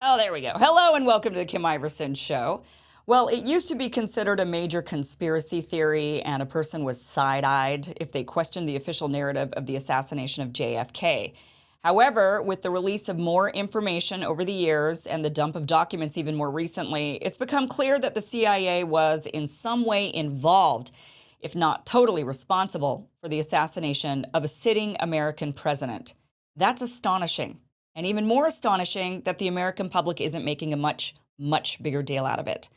Oh, there we go. Hello and welcome to the Kim Iverson Show. Well, it used to be considered a major conspiracy theory, and a person was side eyed if they questioned the official narrative of the assassination of JFK. However, with the release of more information over the years and the dump of documents even more recently, it's become clear that the CIA was in some way involved, if not totally responsible, for the assassination of a sitting American president. That's astonishing. And even more astonishing that the American public isn't making a much bigger deal out of it.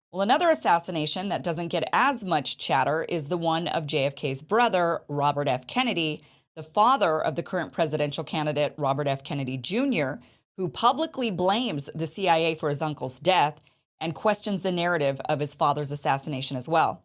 Well, another assassination that doesn't get as much chatter is the one of JFK's brother, Robert F. Kennedy, the father of the current presidential candidate, Robert F. Kennedy Jr., who publicly blames the CIA for his uncle's death and questions the narrative of his father's assassination as well.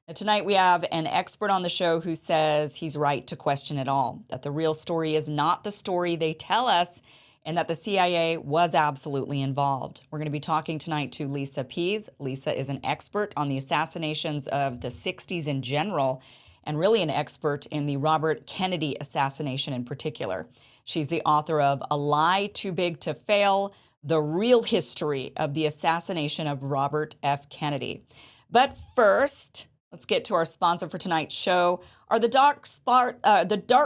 Now, tonight, we have an expert on the show who says he's right to question it all, that the real story is not the story they tell us, and that the CIA was absolutely involved. We're going to be talking tonight to Lisa Pease. Lisa is an expert on the assassinations of the 60s in general, and really an expert in the Robert Kennedy assassination in particular. She's the author of A Lie Too Big to Fail, The Real History of the Assassination of Robert F. Kennedy. But first, let's get to our sponsor for tonight's show. Are the dark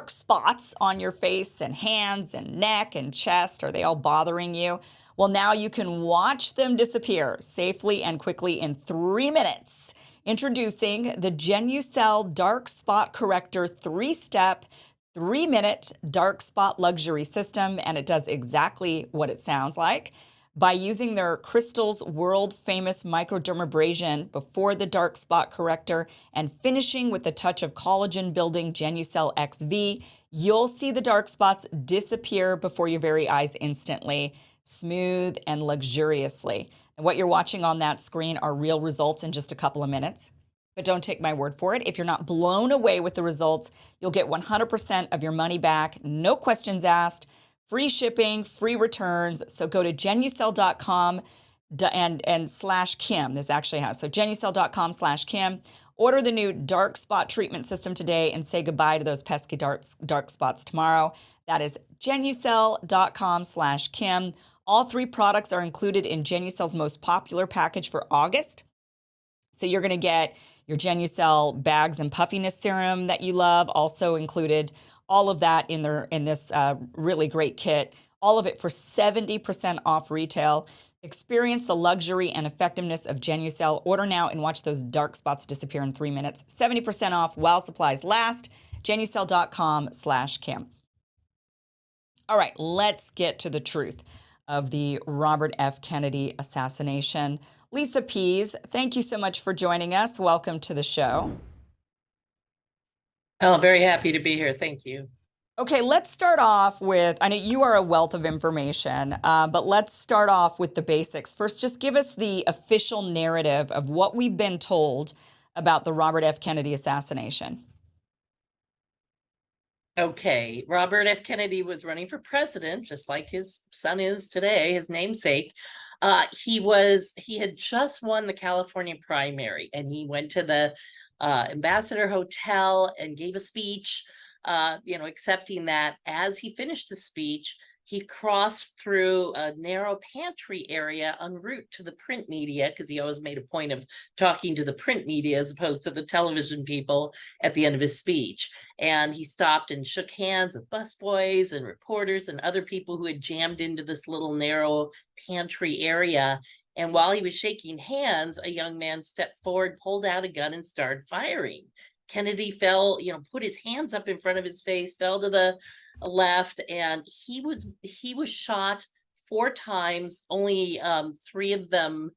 spots on your face and hands and neck and chest, are they all bothering you? Well, now you can watch them disappear safely and quickly in 3 minutes. Introducing the Genucel Dark Spot Corrector 3-step, 3-minute dark spot luxury system, and it does exactly what it sounds like. By using their Crystal's world-famous microdermabrasion before the dark spot corrector and finishing with a touch of collagen-building Genucel XV, you'll see the dark spots disappear before your very eyes instantly, smooth and luxuriously. And what you're watching on that screen are real results in just a couple of minutes. But don't take my word for it. If you're not blown away with the results, you'll get 100% of your money back, no questions asked. Free shipping, free returns. So go to genucel.com and slash Kim. This actually has. So genucel.com slash Kim. Order the new dark spot treatment system today and say goodbye to those pesky dark spots tomorrow. That is genucel.com slash Kim. All 3 products are included in Genucel's most popular package for August. So you're going to get your Genucel bags and puffiness serum that you love, also included. All of that in this really great kit. All of it for 70% off retail. Experience the luxury and effectiveness of Genucel. Order now and watch those dark spots disappear in 3 minutes. 70% off while supplies last. Genucel.com slash Kim. All right, let's get to the truth of the Robert F. Kennedy assassination. Lisa Pease, thank you so much for joining us. Welcome to the show. Oh, very happy to be here. Thank you. Okay, let's start off with, I know you are a wealth of information, but let's start off with the basics. First, just give us the official narrative of what we've been told about the Robert F. Kennedy assassination. Okay, Robert F. Kennedy was running for president, just like his son is today, his namesake. He had just won the California primary, and he went to the Ambassador Hotel and gave a speech, accepting that. As he finished the speech, he crossed through a narrow pantry area en route to the print media, because he always made a point of talking to the print media as opposed to the television people at the end of his speech. And he stopped and shook hands with busboys and reporters and other people who had jammed into this little narrow pantry area. And while he was shaking hands, a young man stepped forward, pulled out a gun, and started firing. Kennedy fell, put his hands up in front of his face, fell to the left, and he was shot 4 times. Only 3 of them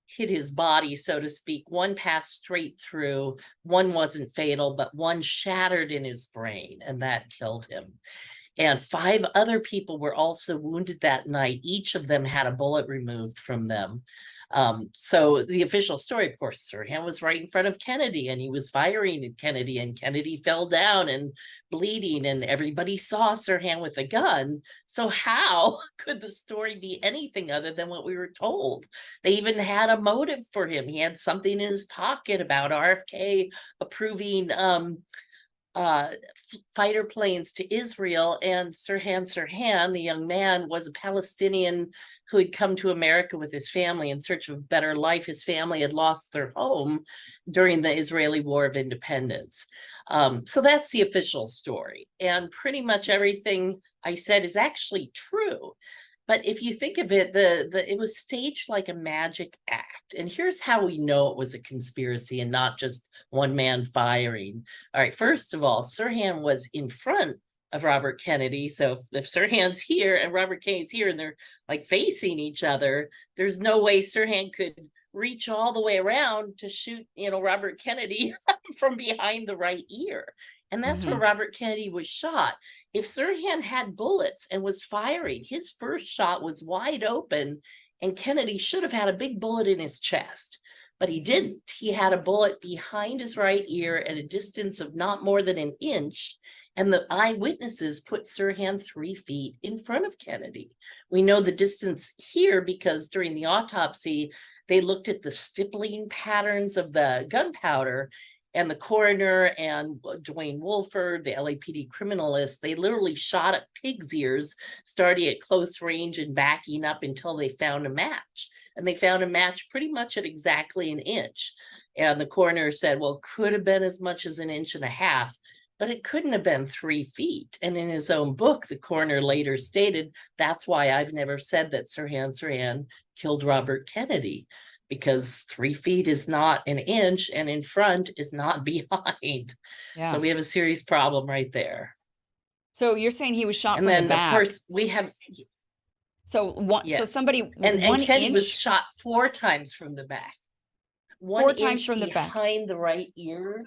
hit his body, so to speak. 1 passed straight through, 1 wasn't fatal, but 1 shattered in his brain, and that killed him. And 5 other people were also wounded that night. Each of them had a bullet removed from them. So the official story, of course, Sirhan was right in front of Kennedy, and he was firing at Kennedy, and Kennedy fell down and bleeding, and everybody saw Sirhan with a gun. So how could the story be anything other than what we were told? They even had a motive for him. He had something in his pocket about RFK approving fighter planes to Israel, and Sirhan, the young man, was a Palestinian who had come to America with his family in search of a better life. His family had lost their home during the Israeli War of Independence. So that's the official story. And pretty much everything I said is actually true. But if you think of it, it was staged like a magic act. And here's how we know it was a conspiracy and not just one man firing. All right, first of all, Sirhan was in front of Robert Kennedy. So if Sirhan's here and Robert Kennedy's here and they're like facing each other, there's no way Sirhan could reach all the way around to shoot, Robert Kennedy from behind the right ear. And that's where Hmm. Robert Kennedy was shot. If Sirhan had bullets and was firing, his first shot was wide open, and Kennedy should have had a big bullet in his chest. But he didn't. He had a bullet behind his right ear at a distance of not more than an inch. And the eyewitnesses put Sirhan 3 feet in front of Kennedy. We know the distance here because during the autopsy, they looked at the stippling patterns of the gunpowder, and the coroner and Dwayne Wolford, the LAPD criminalist, they literally shot at pig's ears, starting at close range and backing up until they found a match. And they found a match pretty much at exactly an inch. And the coroner said, well, could have been as much as an inch and a half, but it couldn't have been 3 feet. And in his own book, the coroner later stated, that's why I've never said that Sirhan killed Robert Kennedy, because 3 feet is not an inch and in front is not behind. So Yeah. we have a serious problem right there. So you're saying he was shot And from the then, of back. course, we have, So yes. somebody And one Kennedy was inch, shot 4 times from the back, one 4 times inch from the back. behind the right ear,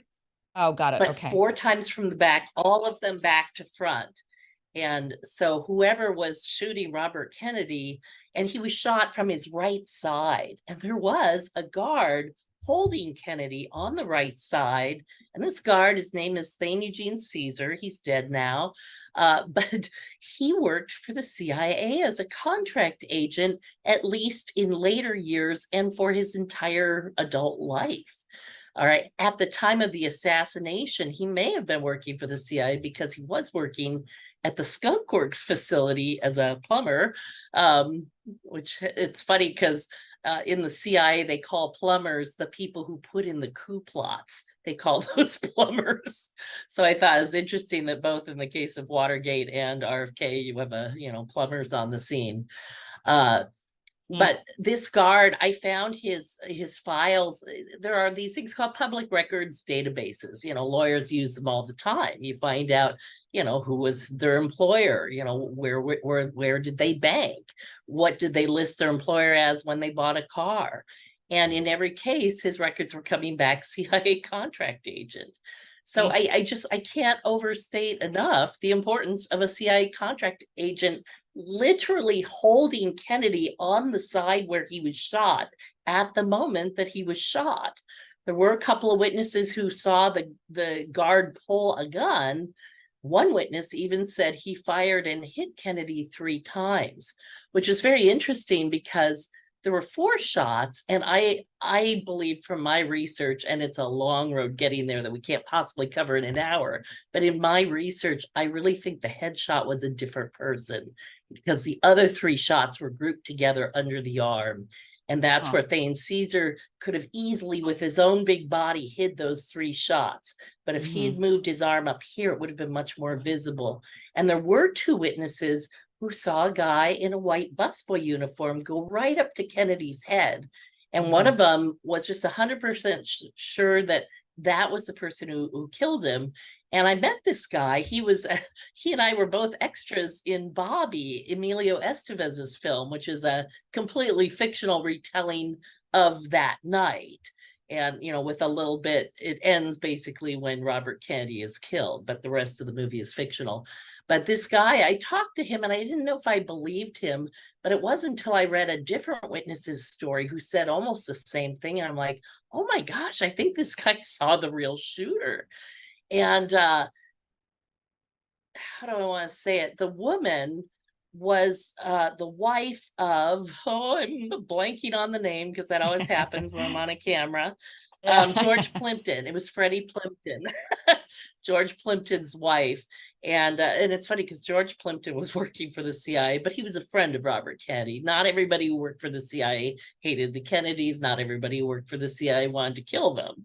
Oh, got it. but Okay. 4 times from the back, all of them back to front. And so whoever was shooting Robert Kennedy, and he was shot from his right side, and there was a guard holding Kennedy on the right side. And this guard, his name is Thane Eugene Caesar. He's dead now. But he worked for the CIA as a contract agent, at least in later years and for his entire adult life. All right. At the time of the assassination, he may have been working for the CIA because he was working at the Skunk Works facility as a plumber, which it's funny because in the CIA, they call plumbers the people who put in the coup plots. They call those plumbers. So I thought it was interesting that both in the case of Watergate and RFK, you have plumbers on the scene. Uh, Mm. but this guard, I found his files. There are these things called public records databases. Lawyers use them all the time. You find out, who was their employer, where did they bank, what did they list their employer as when they bought a car. And in every case, his records were coming back CIA contract agent. So Mm. I can't overstate enough the importance of a CIA contract agent literally holding Kennedy on the side where he was shot at the moment that he was shot. There were a couple of witnesses who saw the guard pull a gun. One witness even said he fired and hit Kennedy 3 times, which is very interesting because there were 4 shots, and I believe from my research, and it's a long road getting there that we can't possibly cover in an hour, but in my research, I really think the headshot was a different person because the other 3 shots were grouped together under the arm. And that's Huh. where Thane Caesar could have easily, with his own big body, hid those 3 shots. But if he had Hmm. moved his arm up here, it would have been much more visible. And there were 2 witnesses who saw a guy in a white busboy uniform go right up to Kennedy's head. And one Hmm. of them was just 100% sure that that was the person who killed him. And I met this guy. He and I were both extras in Bobby, Emilio Estevez's film, which is a completely fictional retelling of that night. And, with a little bit, it ends basically when Robert Kennedy is killed, but the rest of the movie is fictional. But this guy, I talked to him and I didn't know if I believed him, but it wasn't until I read a different witness's story who said almost the same thing. And I'm like, oh my gosh, I think this guy saw the real shooter. And how do I want to say it? The woman was the wife of, oh, I'm blanking on the name because that always happens when I'm on a camera. Yeah. George Plimpton. It was Freddie Plimpton, George Plimpton's wife. And it's funny because George Plimpton was working for the CIA, but he was a friend of Robert Kennedy. Not everybody who worked for the CIA hated the Kennedys. Not everybody who worked for the CIA wanted to kill them.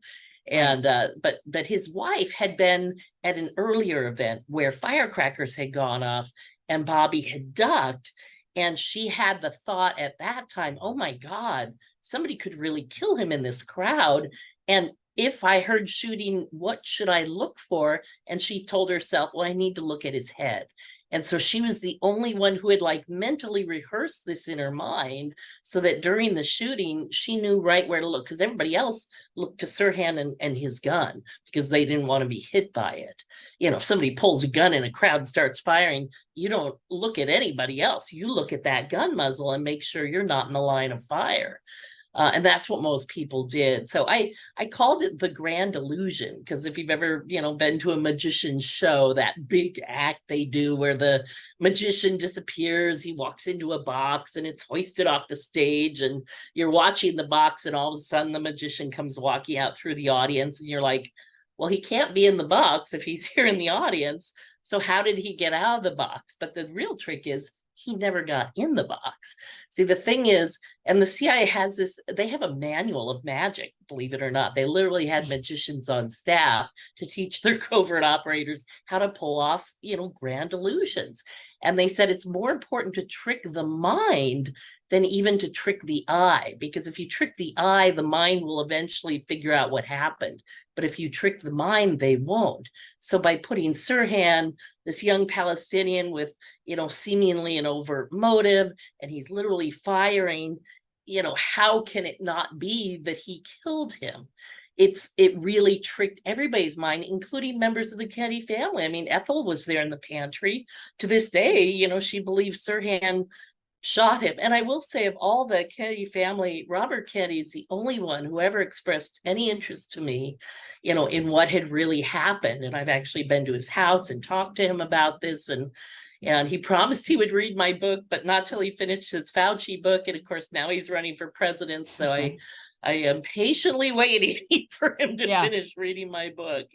Right. But his wife had been at an earlier event where firecrackers had gone off and Bobby had ducked. And she had the thought at that time, oh my God, somebody could really kill him in this crowd. And if I heard shooting, what should I look for? And she told herself, well, I need to look at his head. And so she was the only one who had like mentally rehearsed this in her mind so that during the shooting, she knew right where to look because everybody else looked to Sirhan and his gun because they didn't want to be hit by it. You know, if somebody pulls a gun in a crowd and starts firing, you don't look at anybody else. You look at that gun muzzle and make sure you're not in the line of fire. And that's what most people did. So I called it the grand illusion because if you've ever, been to a magician's show, that big act they do where the magician disappears, he walks into a box and it's hoisted off the stage and you're watching the box and all of a sudden the magician comes walking out through the audience and you're like, well, he can't be in the box if he's here in the audience. So how did he get out of the box? But the real trick is he never got in the box. See, the thing is, and the CIA has this, they have a manual of magic, believe it or not. They literally had magicians on staff to teach their covert operators how to pull off, grand illusions. And they said it's more important to trick the mind than even to trick the eye, because if you trick the eye, the mind will eventually figure out what happened. But if you trick the mind, they won't. So by putting Sirhan, this young Palestinian with, seemingly an overt motive, and he's literally firing, how can it not be that he killed him? It really tricked everybody's mind, including members of the Kennedy family. I mean, Ethel was there in the pantry. To this day, she believes Sirhan shot him. And I will say, of all the Kennedy family, Robert Kennedy is the only one who ever expressed any interest to me, in what had really happened. And I've actually been to his house and talked to him about this. And he promised he would read my book, but not till he finished his Fauci book. And of course, now he's running for president. So I am patiently waiting for him to finish reading my book.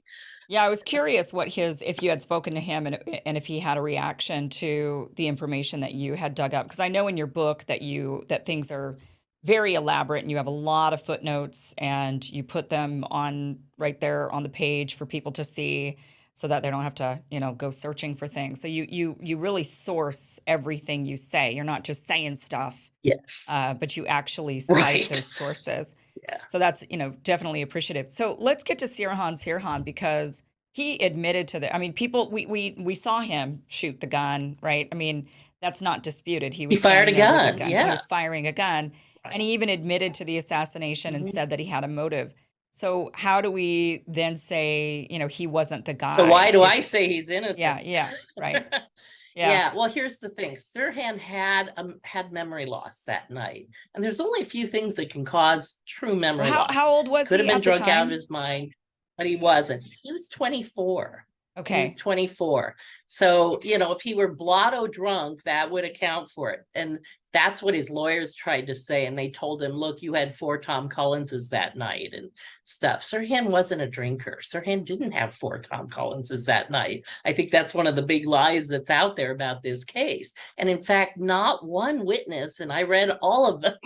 Yeah, I was curious if you had spoken to him and if he had a reaction to the information that you had dug up. Because I know in your book that things are very elaborate and you have a lot of footnotes and you put them on right there on the page for people to see so that they don't have to, go searching for things. So you really source everything you say. You're not just saying stuff. Yes. But you actually cite those sources. Yeah. So that's, definitely appreciative. So let's get to Sirhan because he admitted to I mean, we saw him shoot the gun, right? I mean, that's not disputed. He fired a gun. Yes. He was firing a gun. Right. And he even admitted to the assassination and said that he had a motive. So how do we then say, he wasn't the guy? So why do I say he's innocent? Yeah, right. Yeah. Well, here's the thing. Sirhan had memory loss that night, and there's only a few things that can cause true memory loss. How old was he? Could have been drunk out of his mind, but he wasn't. He was 24. Okay. He was 24. So, if he were blotto drunk, that would account for it. And that's what his lawyers tried to say. And they told him, look, you had 4 Tom Collinses that night and stuff. Sirhan wasn't a drinker. Sirhan didn't have 4 Tom Collinses that night. I think that's one of the big lies that's out there about this case. And in fact, not one witness, and I read all of them.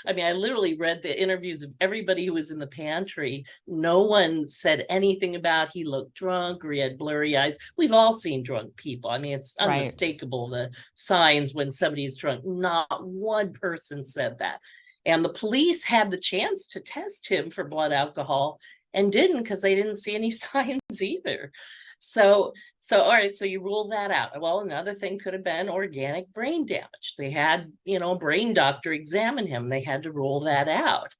I mean, I literally read the interviews of everybody who was in the pantry. No one said anything about he looked drunk or he had blurry eyes. We've all seen drunk people. I mean, it's unmistakable, the signs when somebody is drunk. Not one person said that. And the police had the chance to test him for blood alcohol and didn't because they didn't see any signs either. So all right, so you rule that out. Well, another thing could have been organic brain damage. They had, a brain doctor examine him. They had to rule that out.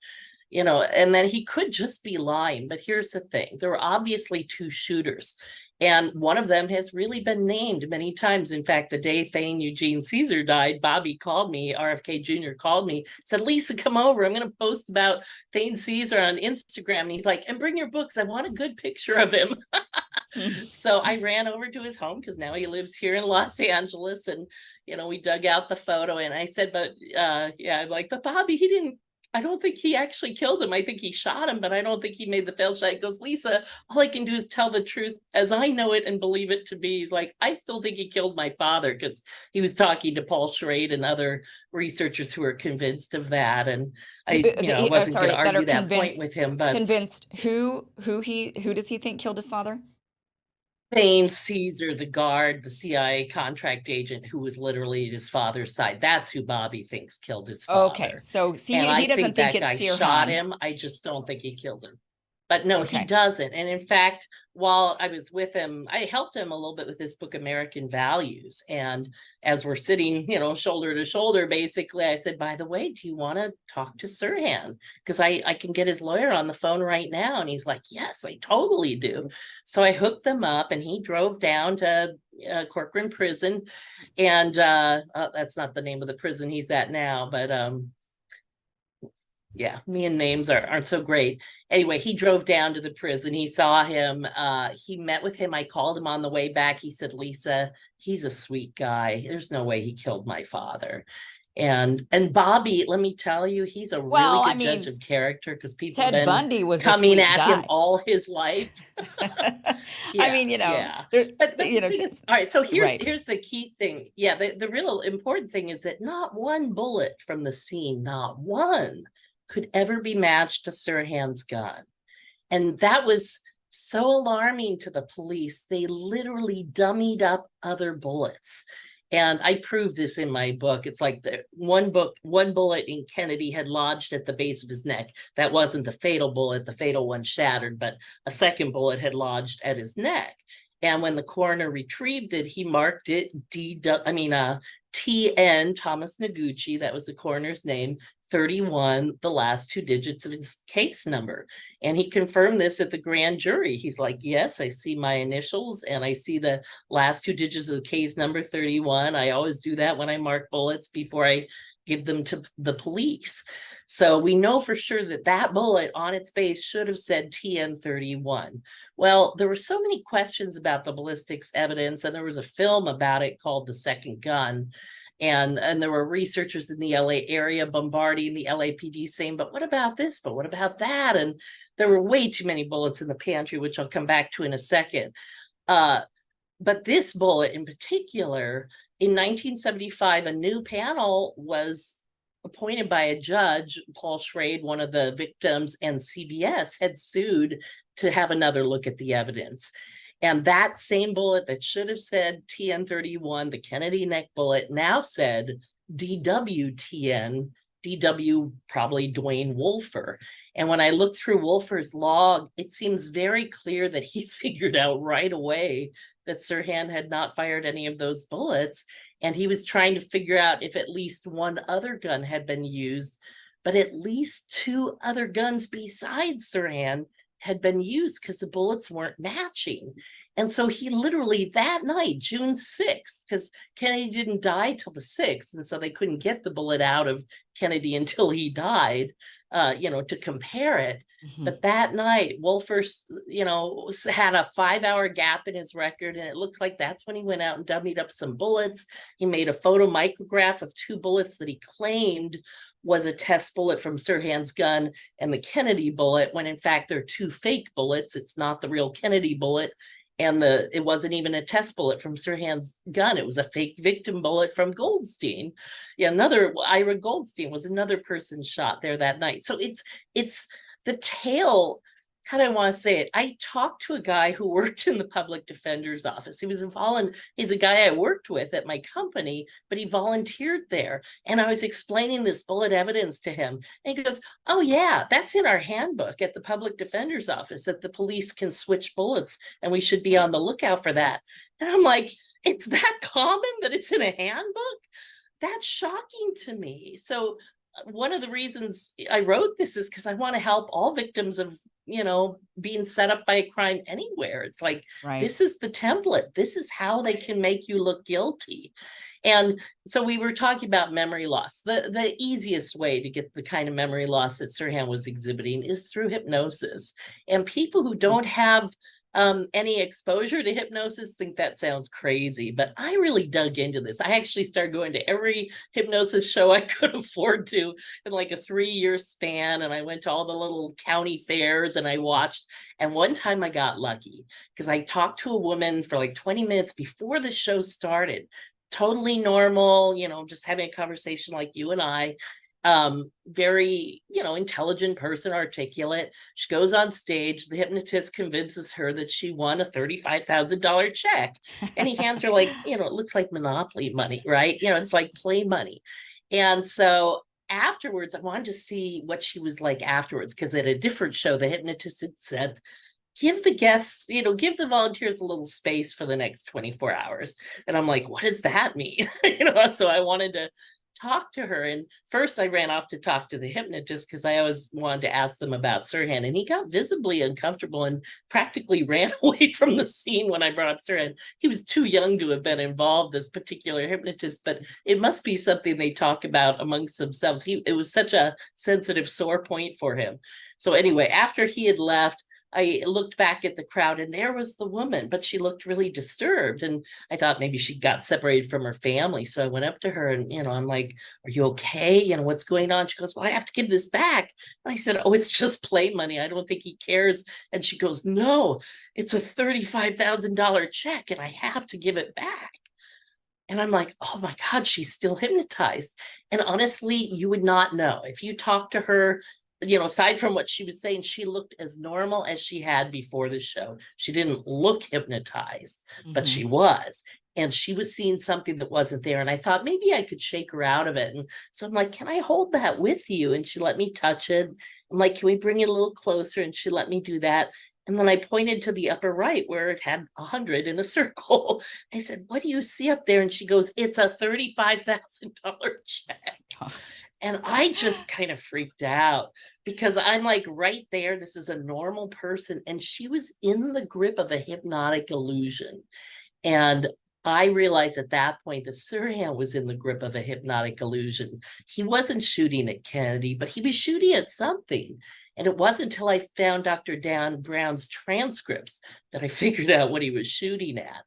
And then he could just be lying. But here's the thing. There were obviously 2 shooters. And one of them has really been named many times. In fact, the day Thane Eugene Caesar died, Bobby called me, RFK Jr. called me, said, Lisa, come over. I'm going to post about Thane Caesar on Instagram. And he's like, and bring your books. I want a good picture of him. So I ran over to his home because now he lives here in Los Angeles. And, we dug out the photo and I said, but yeah, I'm like, but Bobby, I don't think he actually killed him. I think he shot him, but I don't think he made the fail shot. He goes, Lisa, all I can do is tell the truth as I know it and believe it to be. He's like, I still think he killed my father, because he was talking to Paul Schrade and other researchers who are convinced of that. And I, wasn't going Sorry, to that are argue that point with him, but convinced who does he think killed his father? Thane Caesar, the guard, the CIA contract agent who was literally at his father's side. That's who Bobby thinks killed his Okay, father. so see, And he I doesn't think think that it's guy shot Sirhan. him. I just don't think he killed him. But no, he Okay. doesn't. And in fact, while I was with him, I helped him a little bit with this book, American Values. And as we're sitting, shoulder to shoulder, basically, I said, by the way, do you want to talk to Sirhan? Because I can get his lawyer on the phone right now. And he's like, yes, I totally do. So I hooked them up and he drove down to Corcoran Prison. And that's not the name of the prison he's at now, but yeah, me and names aren't so great. Anyway, he drove down to the prison. He saw him. He met with him. I called him on the way back. He said, Lisa, he's a sweet guy. There's no way he killed my father. And Bobby, let me tell you, he's a really Well, I good judge mean, of character, because people have Ted been Bundy was a coming sweet at him guy. all his life. I Yeah, mean, yeah. there, But the thing is, all right, so right. here's the key thing. Yeah, the real important thing is that not one bullet from the scene, not one, could ever be matched to Sirhan's gun. And that was so alarming to the police. They literally dummied up other bullets. And I proved this in my book. It's like the one bullet in Kennedy had lodged at the base of his neck. That wasn't the fatal bullet. The fatal one shattered, but a second bullet had lodged at his neck. And when the coroner retrieved it, he marked it TN, Thomas Noguchi, that was the coroner's name, 31, the last two digits of his case number. And he confirmed this at the grand jury. He's like, yes, I see my initials and I see the last two digits of the case number 31. I always do that when I mark bullets before I give them to the police. So we know for sure that that bullet on its base should have said TN31. Well, there were so many questions about the ballistics evidence, and there was a film about it called The Second Gun. And there were researchers in the LA area bombarding the LAPD saying, but what about this? But what about that? And there were way too many bullets in the pantry, which I'll come back to in a second. But this bullet in particular, in 1975, a new panel was appointed by a judge. Paul Schrade, one of the victims, and CBS had sued to have another look at the evidence. And that same bullet that should have said TN31, the Kennedy neck bullet, now said DWTN, DW probably Dwayne Wolfer. And when I looked through Wolfer's log, it seems very clear that he figured out right away that Sirhan had not fired any of those bullets. And he was trying to figure out if at least one other gun had been used, but at least two other guns besides Sirhan had been used because the bullets weren't matching. And so he literally that night, June 6th, because Kennedy didn't die till the 6th, and so they couldn't get the bullet out of Kennedy until he died, to compare it. Mm-hmm. But that night, Wolfer, had a 5-hour gap in his record, and it looks like that's when he went out and dummied up some bullets. He made a photomicrograph of two bullets that he claimed was a test bullet from Sirhan's gun and the Kennedy bullet, when in fact they're two fake bullets. It's not the real Kennedy bullet. And it wasn't even a test bullet from Sirhan's gun. It was a fake victim bullet from Goldstein. Yeah, Ira Goldstein was another person shot there that night. So it's the tale. How do I want to say it? I talked to a guy who worked in the public defender's office. He's a guy I worked with at my company, but he volunteered there. And I was explaining this bullet evidence to him. And he goes, oh yeah, that's in our handbook at the public defender's office, that the police can switch bullets and we should be on the lookout for that. And I'm like, it's that common that it's in a handbook? That's shocking to me. So one of the reasons I wrote this is because I want to help all victims of being set up by a crime anywhere. It's like, Right. this is the template. This is how they can make you look guilty. And so we were talking about memory loss. The easiest way to get the kind of memory loss that Sirhan was exhibiting is through hypnosis. And people who Mm. don't have any exposure to hypnosis think that sounds crazy, but I really dug into this. I actually started going to every hypnosis show I could afford to in like a 3-year span. And I went to all the little county fairs and I watched. And one time I got lucky because I talked to a woman for like 20 minutes before the show started. Totally normal, just having a conversation like you and I. Very, intelligent person, articulate. She goes on stage. The hypnotist convinces her that she won a $35,000 check. And he hands her like, it looks like Monopoly money, right? It's like play money. And so afterwards, I wanted to see what she was like afterwards, because at a different show, the hypnotist had said, give the guests, give the volunteers a little space for the next 24 hours. And I'm like, what does that mean? So I wanted to talk to her. And first I ran off to talk to the hypnotist because I always wanted to ask them about Sirhan. And he got visibly uncomfortable and practically ran away from the scene when I brought up Sirhan. He was too young to have been involved, this particular hypnotist, but it must be something they talk about amongst themselves. It was such a sensitive sore point for him. So anyway, after he had left, I looked back at the crowd and there was the woman, but she looked really disturbed. And I thought maybe she got separated from her family. So I went up to her and, I'm like, are you okay? What's going on? She goes, well, I have to give this back. And I said, oh, it's just play money. I don't think he cares. And she goes, no, it's a $35,000 check and I have to give it back. And I'm like, oh my God, she's still hypnotized. And honestly, you would not know. If you talk to her, aside from what she was saying, she looked as normal as she had before the show. She didn't look hypnotized, but she Mhm. was. And she was seeing something that wasn't there. And I thought maybe I could shake her out of it. And so I'm like, can I hold that with you? And she let me touch it. I'm like, can we bring it a little closer? And she let me do that. And then I pointed to the upper right where it had 100 in a circle. I said, what do you see up there? And she goes, it's a $35,000 check. Gosh. And I just kind of freaked out because I'm like right there. This is a normal person. And she was in the grip of a hypnotic illusion. And I realized at that point that Sirhan was in the grip of a hypnotic illusion. He wasn't shooting at Kennedy, but he was shooting at something. And it wasn't until I found Dr. Dan Brown's transcripts that I figured out what he was shooting at.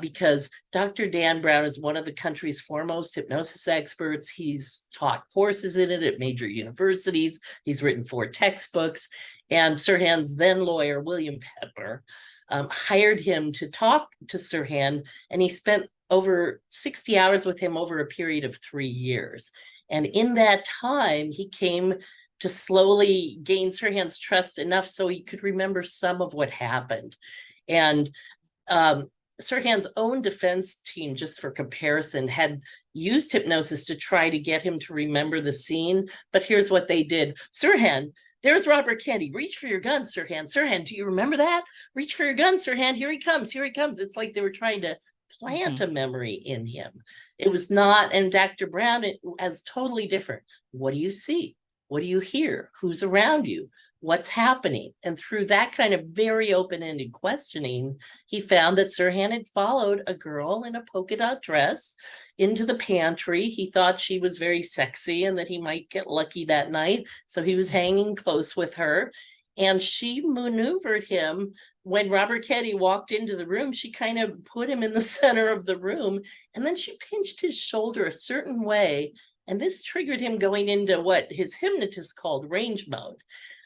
Because Dr. Dan Brown is one of the country's foremost hypnosis experts. He's taught courses in it at major universities. He's written 4 textbooks. And Sirhan's then lawyer, William Pepper, hired him to talk to Sirhan, and he spent over 60 hours with him over a period of 3 years. And in that time, he came to slowly gain Sirhan's trust enough so he could remember some of what happened. And Sirhan's own defense team, just for comparison, had used hypnosis to try to get him to remember the scene. But here's what they did. Sirhan, there's Robert Kennedy. Reach for your gun, Sirhan. Sirhan, do you remember that? Reach for your gun, Sirhan. Here he comes. Here he comes. It's like they were trying to plant Mhm. a memory in him. It was not, and Dr. Brown, it was totally different. What do you see? What do you hear? Who's around you? What's happening? And through that kind of very open-ended questioning, he found that Sirhan had followed a girl in a polka dot dress into the pantry. He thought she was very sexy and that he might get lucky that night. So he was hanging close with her. And she maneuvered him. When Robert Kennedy walked into the room, she kind of put him in the center of the room. And then she pinched his shoulder a certain way. And this triggered him going into what his hypnotist called range mode.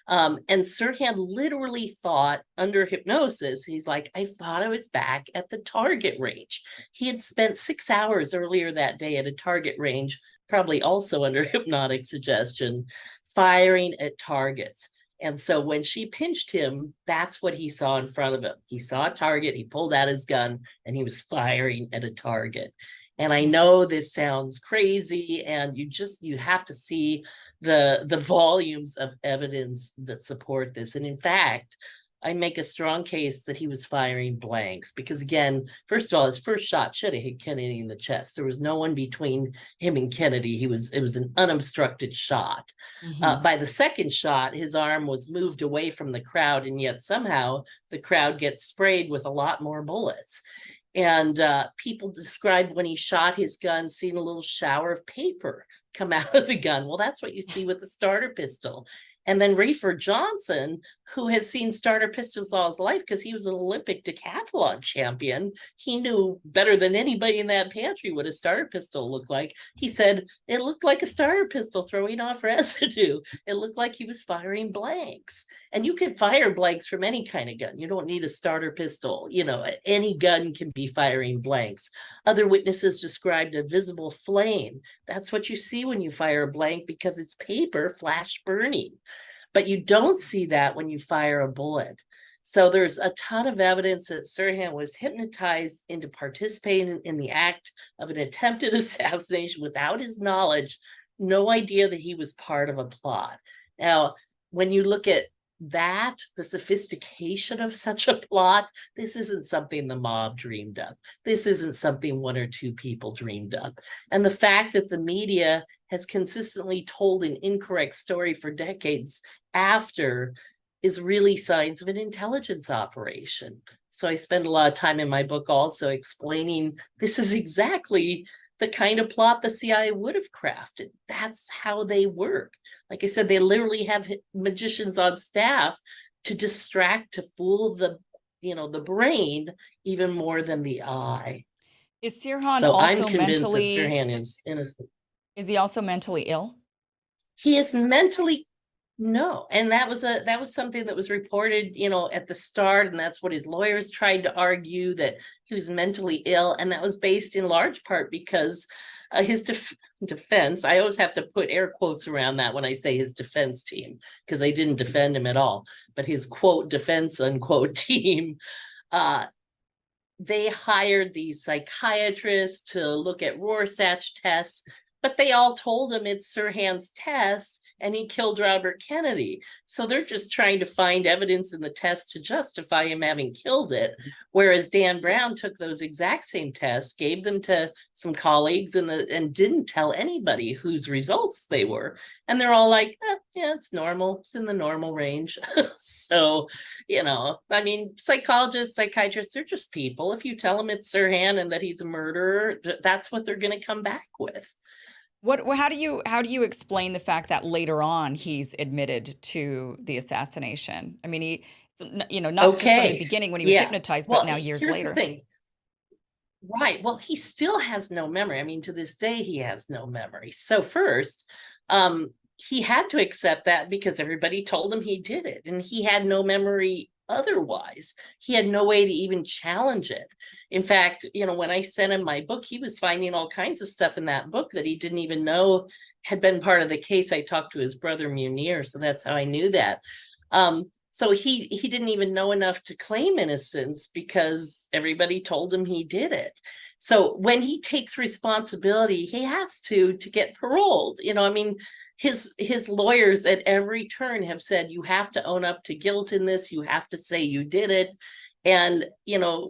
And Sirhan literally thought under hypnosis, he's like, I thought I was back at the target range. He had spent 6 hours earlier that day at a target range, probably also under hypnotic suggestion, firing at targets. And so when she pinched him, that's what he saw in front of him. He saw a target, he pulled out his gun, and he was firing at a target. And I know this sounds crazy, and you have to see the volumes of evidence that support this. And in fact, I make a strong case that he was firing blanks because, again, first of all, his first shot should have hit Kennedy in the chest. There was no one between him and Kennedy. It was an unobstructed shot. Hmm. By the second shot, his arm was moved away from the crowd, and yet somehow the crowd gets sprayed with a lot more bullets. And people described when he shot his gun, seeing a little shower of paper come out of the gun. Well, that's what you see with the starter pistol. And then Reefer Johnson, who has seen starter pistols all his life because he was an Olympic decathlon champion, he knew better than anybody in that pantry what a starter pistol looked like. He said it looked like a starter pistol throwing off residue. It looked like he was firing blanks. And you can fire blanks from any kind of gun. You don't need a starter pistol. You know, any gun can be firing blanks. Other witnesses described a visible flame. That's what you see when you fire a blank because it's paper flash burning. But you don't see that when you fire a bullet. So there's a ton of evidence that Sirhan was hypnotized into participating in the act of an attempted assassination without his knowledge, no idea that he was part of a plot. Now, when you look at that, the sophistication of such a plot, this isn't something the mob dreamed up. This isn't something one or two people dreamed up. And the fact that the media has consistently told an incorrect story for decades after is really signs of an intelligence operation. So I spend a lot of time in my book also explaining this is exactly the kind of plot the CIA would have crafted. That's how they work. Like I said, they literally have magicians on staff to distract, to fool the brain even more than the eye. Is Sirhan So I'm also convinced that mentally, Sirhan is innocent. is he also mentally ill? He is mentally no, and that was something that was reported, at the start, and that's what his lawyers tried to argue, that he was mentally ill, and that was based in large part because his defense. I always have to put air quotes around that when I say his defense team, because they didn't defend him at all, but his quote defense unquote team. They hired these psychiatrists to look at Rorschach tests, but they all told him it's Sirhan's test and he killed Robert Kennedy. So they're just trying to find evidence in the test to justify him having killed it. Whereas Dan Brown took those exact same tests, gave them to some colleagues and didn't tell anybody whose results they were. And they're all like, yeah, it's normal. It's in the normal range. So, I mean, psychologists, psychiatrists, they're just people. If you tell them it's Sirhan and that he's a murderer, that's what they're going to come back with. How do you explain the fact that later on he's admitted to the assassination? I mean, not just from the Okay. beginning when he was Yeah. hypnotized, but Well, now years here's the later. thing. Right. Well, he still has no memory. I mean, to this day, he has no memory. So first, he had to accept that because everybody told him he did it, and he had no memory otherwise. He had no way to even challenge it. In fact, when I sent him my book, he was finding all kinds of stuff in that book that he didn't even know had been part of the case. I talked to his brother Munir, so that's how I knew that. So he didn't even know enough to claim innocence because everybody told him he did it. So when he takes responsibility, he has to get paroled. I mean, his lawyers at every turn have said, you have to own up to guilt in this. You have to say you did it. And,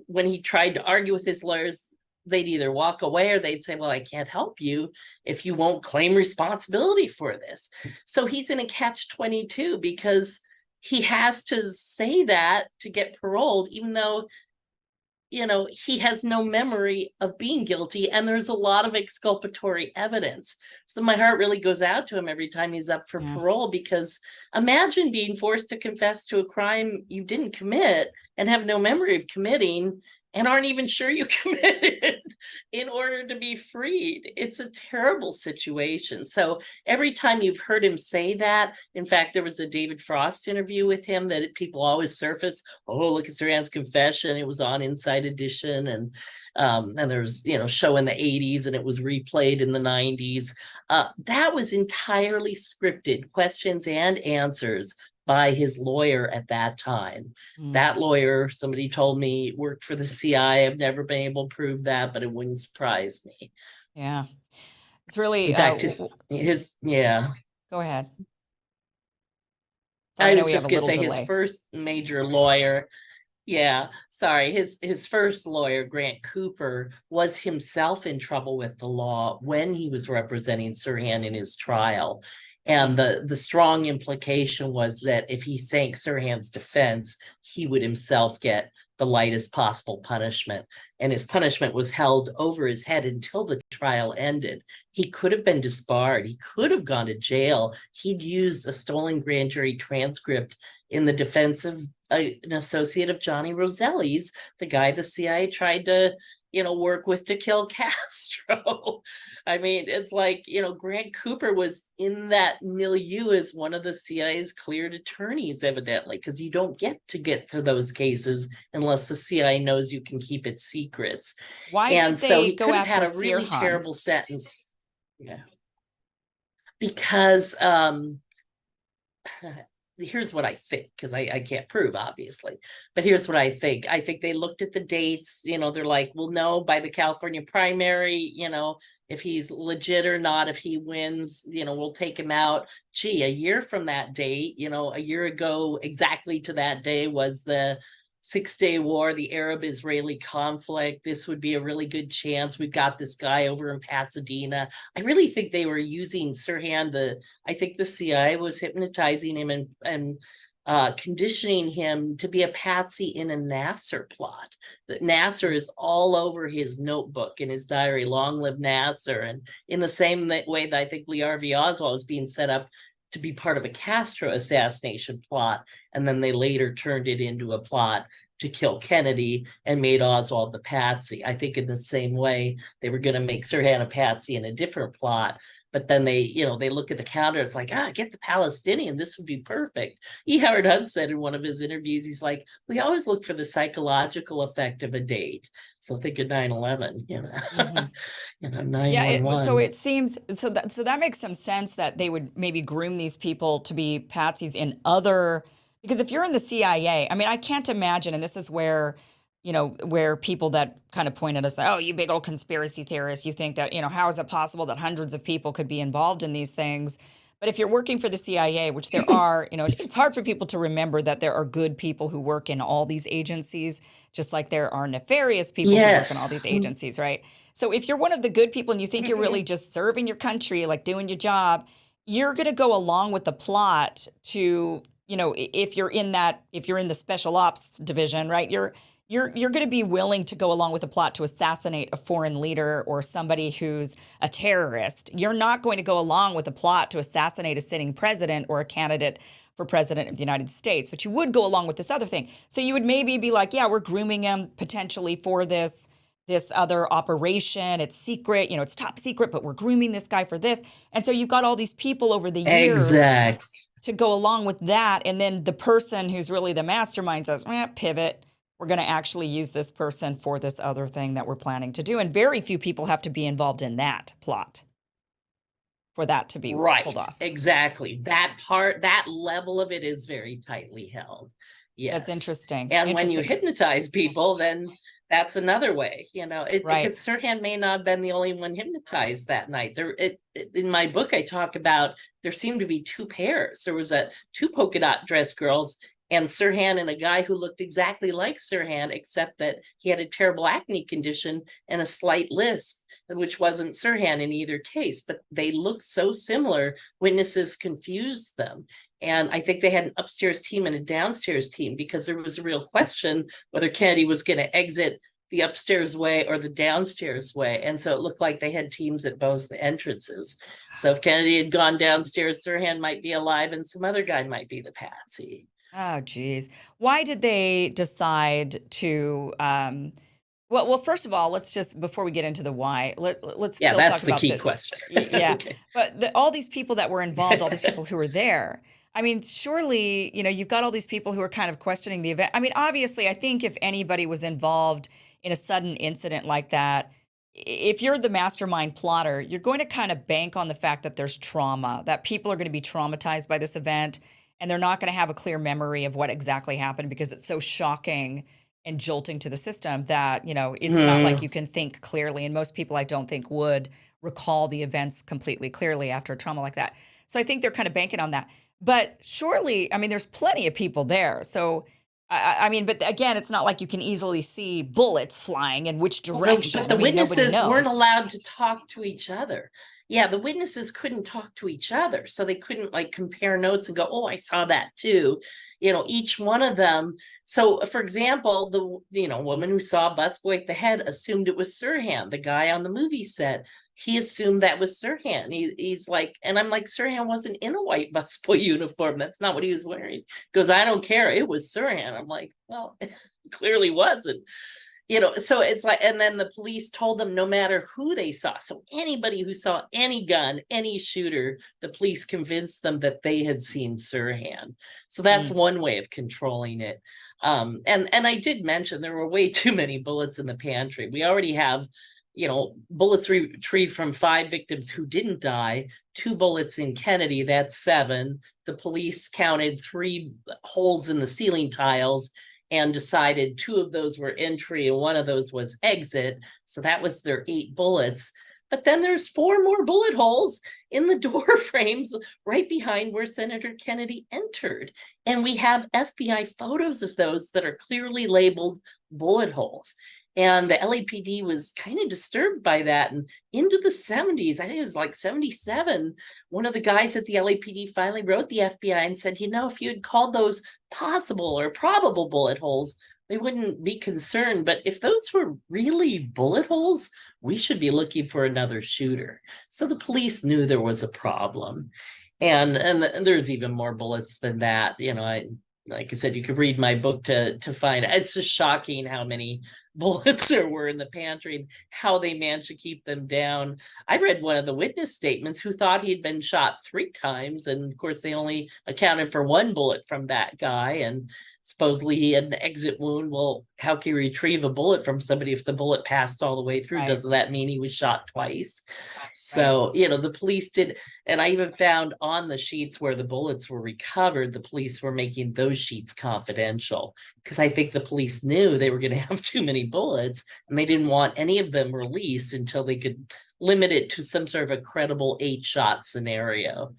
when he tried to argue with his lawyers, they'd either walk away or they'd say, well, I can't help you if you won't claim responsibility for this. So he's in a catch-22 because he has to say that to get paroled, even though, he has no memory of being guilty. And there's a lot of exculpatory evidence. So my heart really goes out to him every time he's up for Yeah. parole, because imagine being forced to confess to a crime you didn't commit and have no memory of committing and aren't even sure you committed in order to be freed. It's a terrible situation. So every time you've heard him say that, in fact, there was a David Frost interview with him that people always surface. Oh, look at Sirhan's confession. It was on Inside Edition. And there's, show in the 80s and it was replayed in the 90s. That was entirely scripted, questions and answers by his lawyer at that time. That lawyer, somebody told me, worked for the CIA. I've never been able to prove that, but it wouldn't surprise me. Yeah. It's really, In fact, his yeah. go ahead. Sorry, I I know was we have a just gonna little say his delay. first major lawyer, yeah, sorry, his first lawyer, Grant Cooper, was himself in trouble with the law when he was representing Sirhan in his trial. And Mm. the strong implication was that if he sank Sirhan's defense, he would himself get the lightest possible punishment. And his punishment was held over his head until the trial ended. He could have been disbarred. He could have gone to jail. He'd used a stolen grand jury transcript in the defense of an associate of Johnny Roselli's, the guy the CIA tried to, work with to kill Castro. I mean, it's like, Grant Cooper was in that milieu as one of the CIA's cleared attorneys, evidently, because you don't get to those cases unless the CIA knows you can keep its secrets. Why And did so they he go could have had after a really Sirhan? terrible sentence. Yeah. Because here's what I think, because I can't prove, obviously, but here's what I think. I think they looked at the dates, they're like, we'll know by the California primary, if he's legit or not. If he wins, we'll take him out. Gee, a year from that date, a year ago, exactly to that day was the 6-Day War, the Arab-Israeli conflict. This would be a really good chance. We've got this guy over in Pasadena. I really think they were using Sirhan. I think the CIA was hypnotizing him and conditioning him to be a patsy in a Nasser plot. That Nasser is all over his notebook in his diary. Long live Nasser! And in the same way that I think Lee Harvey Oswald was being set up to be part of a Castro assassination plot, and then they later turned it into a plot to kill Kennedy and made Oswald the patsy. I think in the same way they were going to make Sirhan a patsy in a different plot, but then they look at the calendar. It's like, get the Palestinian. This would be perfect. E. Howard Hunt said in one of his interviews, he's like, we always look for the psychological effect of a date. So think of 9/11, Hmm. Yeah, so 9/11. it seems so that makes some sense that they would maybe groom these people to be patsies in other, because if you're in the CIA, I mean, I can't imagine, and this is where, where people that kind of point at us, oh, you big old conspiracy theorists, you think that, how is it possible that hundreds of people could be involved in these things? But if you're working for the CIA, which there are, it's hard for people to remember that there are good people who work in all these agencies, just like there are nefarious people who work in all Yes. these agencies, right? So if you're one of the good people and you think you're really just serving your country, like doing your job, you're going to go along with the plot to, if you're in the special ops division, right? You're going to be willing to go along with a plot to assassinate a foreign leader or somebody who's a terrorist. You're not going to go along with a plot to assassinate a sitting president or a candidate for president of the United States, but you would go along with this other thing. So you would maybe be like, yeah, we're grooming him potentially for this other operation. It's secret, it's top secret, but we're grooming this guy for this. And so you've got all these people over the years Exactly. to go along with that. And then the person who's really the mastermind says, pivot. We're going to actually use this person for this other thing that we're planning to do. And very few people have to be involved in that plot for that to be pulled Right, off. exactly. That level of it is very tightly held. That's Yes. interesting. And when you Interesting. hypnotize people, then that's another way, Right. because Sirhan may not have been the only one hypnotized that night. In my book, I talk about there seemed to be two pairs. There was two polka dot dress girls and Sirhan and a guy who looked exactly like Sirhan, except that he had a terrible acne condition and a slight lisp, which wasn't Sirhan in either case, but they looked so similar, witnesses confused them. And I think they had an upstairs team and a downstairs team because there was a real question whether Kennedy was going to exit the upstairs way or the downstairs way. And so it looked like they had teams at both the entrances. So if Kennedy had gone downstairs, Sirhan might be alive and some other guy might be the patsy. Oh, geez. Why did they decide to? Well, first of all, let's just before we get into the why, let's Yeah, still talk that's the about key the question. yeah. Okay. But all these people that were involved, all these people who were there. I mean, surely you've got all these people who are kind of questioning the event. I mean, obviously, I think if anybody was involved in a sudden incident like that, if you're the mastermind plotter, you're going to kind of bank on the fact that there's trauma, that people are going to be traumatized by this event, and they're not going to have a clear memory of what exactly happened because it's so shocking and jolting to the system that, it's not like Mm, you can think clearly. And most people, I don't think, would recall the events completely clearly after a trauma like that. So I think they're kind of banking on that. But surely, I mean, there's plenty of people there. So, I mean, but again, it's not like you can easily see bullets flying in which Well, but direction. I the mean, nobody witnesses weren't knows. allowed to talk to each other. Yeah, the witnesses couldn't talk to each other, so they couldn't like compare notes and go, "Oh, I saw that too." Each one of them. So, for example, the woman who saw Busboy at the head assumed it was Sirhan, the guy on the movie set. He assumed that was Sirhan. He's like, and I'm like, Sirhan wasn't in a white busboy uniform. That's not what he was wearing. He goes, I don't care. It was Sirhan. I'm like, well, clearly wasn't. So it's like, and then the police told them no matter who they saw. So anybody who saw any gun, any shooter, the police convinced them that they had seen Sirhan. So that's Mm. one way of controlling it. And I did mention there were way too many bullets in the pantry. We already have, bullets retrieved from 5 victims who didn't die, 2 bullets in Kennedy, that's 7. The police counted 3 holes in the ceiling tiles and decided 2 of those were entry and 1 of those was exit. So that was their 8 bullets. But then there's 4 more bullet holes in the door frames right behind where Senator Kennedy entered. And we have FBI photos of those that are clearly labeled bullet holes. And the LAPD was kind of disturbed by that. And into the 70s, I think it was like 77, one of the guys at the LAPD finally wrote the FBI and said, if you had called those possible or probable bullet holes, we wouldn't be concerned. But if those were really bullet holes, we should be looking for another shooter. So the police knew there was a problem. And there's even more bullets than that. Like I said, you could read my book to find it. It's just shocking how many bullets there were in the pantry, how they managed to keep them down. I read one of the witness statements who thought he had been shot 3 times. And of course, they only accounted for 1 bullet from that guy. And supposedly he had an exit wound. Well, how can you retrieve a bullet from somebody if the bullet passed all the way through? Right. Doesn't that mean he was shot twice? Right. So, the police did, and I even found on the sheets where the bullets were recovered, the police were making those sheets confidential because I think the police knew they were going to have too many bullets and they didn't want any of them released until they could limit it to some sort of a credible 8-shot scenario.